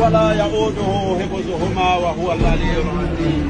वला यऊदुहु हिफ्ज़ुहुमा व हुवल अलियुल अज़ीम।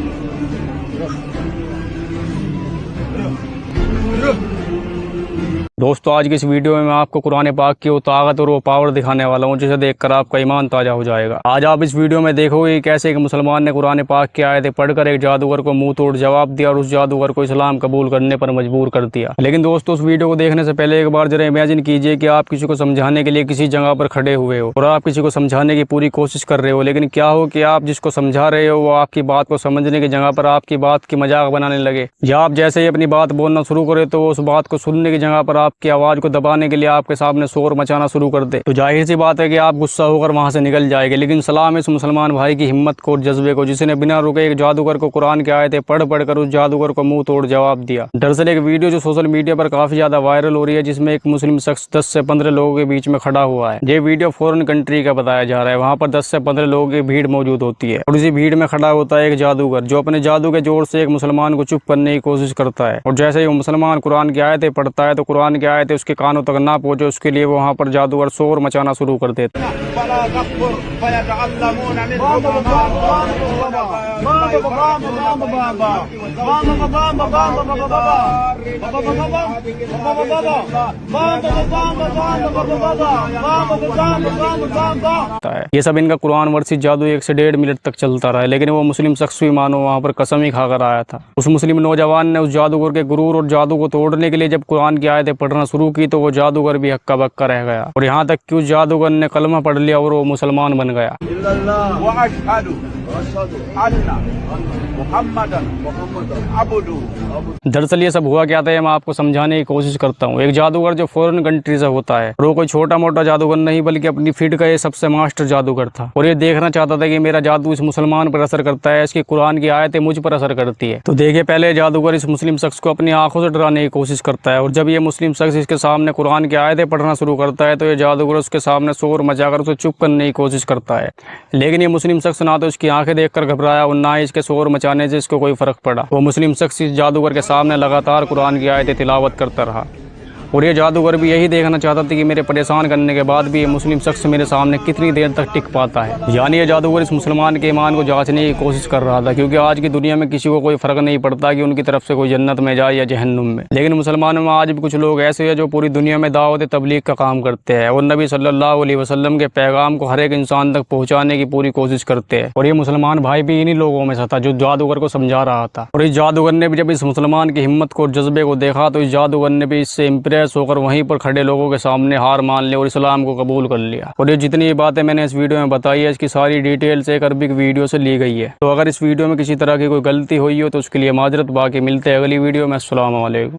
दोस्तों, आज की इस वीडियो में मैं आपको कुरान पाक की वो ताकत और वो पावर दिखाने वाला हूँ जिसे देखकर आपका ईमान ताज़ा हो जाएगा। आज आप इस वीडियो में देखोगे कैसे एक मुसलमान ने कुरान पाक की आयतें पढ़कर एक जादूगर को मुंह तोड़ जवाब दिया और उस जादूगर को इस्लाम कबूल करने पर मजबूर कर दिया। लेकिन दोस्तों, उस वीडियो को देखने से पहले एक बार जरा इमेजिन कीजिए कि आप किसी को समझाने के लिए किसी जगह पर खड़े हुए हो और आप किसी को समझाने की पूरी कोशिश कर रहे हो, लेकिन क्या हो कि आप जिसको समझा रहे हो वो आपकी बात को समझने की जगह पर आपकी बात की मजाक बनाने लगे, या आप जैसे ही अपनी बात बोलना शुरू करे तो उस बात को सुनने की जगह पर आपकी आवाज को दबाने के लिए आपके सामने शोर मचाना शुरू कर दे। तो जाहिर सी बात है कि आप गुस्सा होकर वहां से निकल जाएंगे। लेकिन सलाम इस मुसलमान भाई की हिम्मत को और जज्बे को, जिसने बिना रुके एक जादूगर को कुरान की आयतें पढ़ कर उस जादूगर को मुंह तोड़ जवाब दिया। दरअसल एक वीडियो जो सोशल मीडिया पर काफी ज्यादा वायरल हो रही है, जिसमें एक मुस्लिम शख्स 10 से 15 लोगों के बीच में खड़ा हुआ है। ये वीडियो फॉरेन कंट्री का बताया जा रहा है। वहाँ पर 10 से 15 लोगों की भीड़ मौजूद होती है और इसी भीड़ में खड़ा होता है एक जादूगर, जो अपने जादू के जोर से एक मुसलमान को चुप करने की कोशिश करता है। और जैसे ही वो मुसलमान कुरान की आयतें पढ़ता है तो कुरान की आयतें उसके कानों तक ना पहुंचे, उसके लिए वहाँ पर जादूगर शोर मचाना शुरू कर देता है। ये सब इनका कुरान वर्षित जादू 1 से 1.5 मिनट तक चलता रहा, लेकिन वो मुस्लिम शख्स भी मानो वहाँ पर कसम ही खाकर आया था। उस मुस्लिम नौजवान ने उस जादूगर के गुरूर और जादू को तोड़ने के लिए जब कुरान की आयतें पढ़ना शुरू की तो वो जादूगर भी हक्का बक्का रह गया, और यहाँ तक कि उस जादूगर ने कलमा पढ़ लिया और वो मुसलमान बन गया। दरअसल ये सब हुआ क्या था, मैं आपको समझाने की कोशिश करता हूँ। एक जादूगर जो फॉरेन कंट्री से होता है, और वो कोई छोटा मोटा जादूगर नहीं बल्कि अपनी फील्ड का ये सबसे मास्टर जादूगर था, और ये देखना चाहता था कि मेरा जादू इस मुसलमान पर असर करता है, इसकी कुरान की आयतें मुझ पर असर करती है। तो देखिए, पहले जादूगर इस मुस्लिम शख्स को अपनी आंखों से डराने की कोशिश करता है, और जब ये मुस्लिम शख्स इसके सामने कुरान की आयतें पढ़ना शुरू करता है तो ये जादूगर उसके सामने शोर मचाकर उसे चुप करने की कोशिश करता है। लेकिन ये मुस्लिम शख्स ना तो इसकी आंखें देखकर घबराया और ना ही इसके शोर मचाने से इसको कोई फर्क पड़ा। वो मुस्लिम शख्स इस जादूगर के सामने लगातार कुरान की आयतें तिलावत करता रहा, और ये जादूगर भी यही देखना चाहता था कि मेरे परेशान करने के बाद भी ये मुस्लिम शख्स मेरे सामने कितनी देर तक टिक पाता है। यानी ये जादूगर इस मुसलमान के ईमान को जांचने की कोशिश कर रहा था, क्योंकि आज की दुनिया में किसी को कोई फर्क नहीं पड़ता कि उनकी तरफ से कोई जन्नत में जाए या जहन्नुम में। लेकिन मुसलमानों में आज भी कुछ लोग ऐसे हैं जो पूरी दुनिया में दावत तबलीग का काम करते हैं और नबी सल्लल्लाहु अलैहि वसल्लम के पैगाम को हर एक इंसान तक पहुँचाने की पूरी कोशिश करते हैं। और ये मुसलमान भाई भी इन्हीं लोगों में से था जो जादूगर को समझा रहा था। और इस जादूगर ने भी जब इस मुसलमान की हिम्मत को और जज्बे को देखा तो इस जादूगर ने भी इससे इम्प्रेस होकर वहीं पर खड़े लोगों के सामने हार मान ली और इस्लाम को कबूल कर लिया। और ये जितनी बातें मैंने इस वीडियो में बताई है, इसकी सारी डिटेल्स एक अरबिक वीडियो से ली गई है। तो अगर इस वीडियो में किसी तरह की कोई गलती हुई हो तो उसके लिए माजरत, बाकी मिलते हैं अगली वीडियो में। अस्सलाम वालेकुम।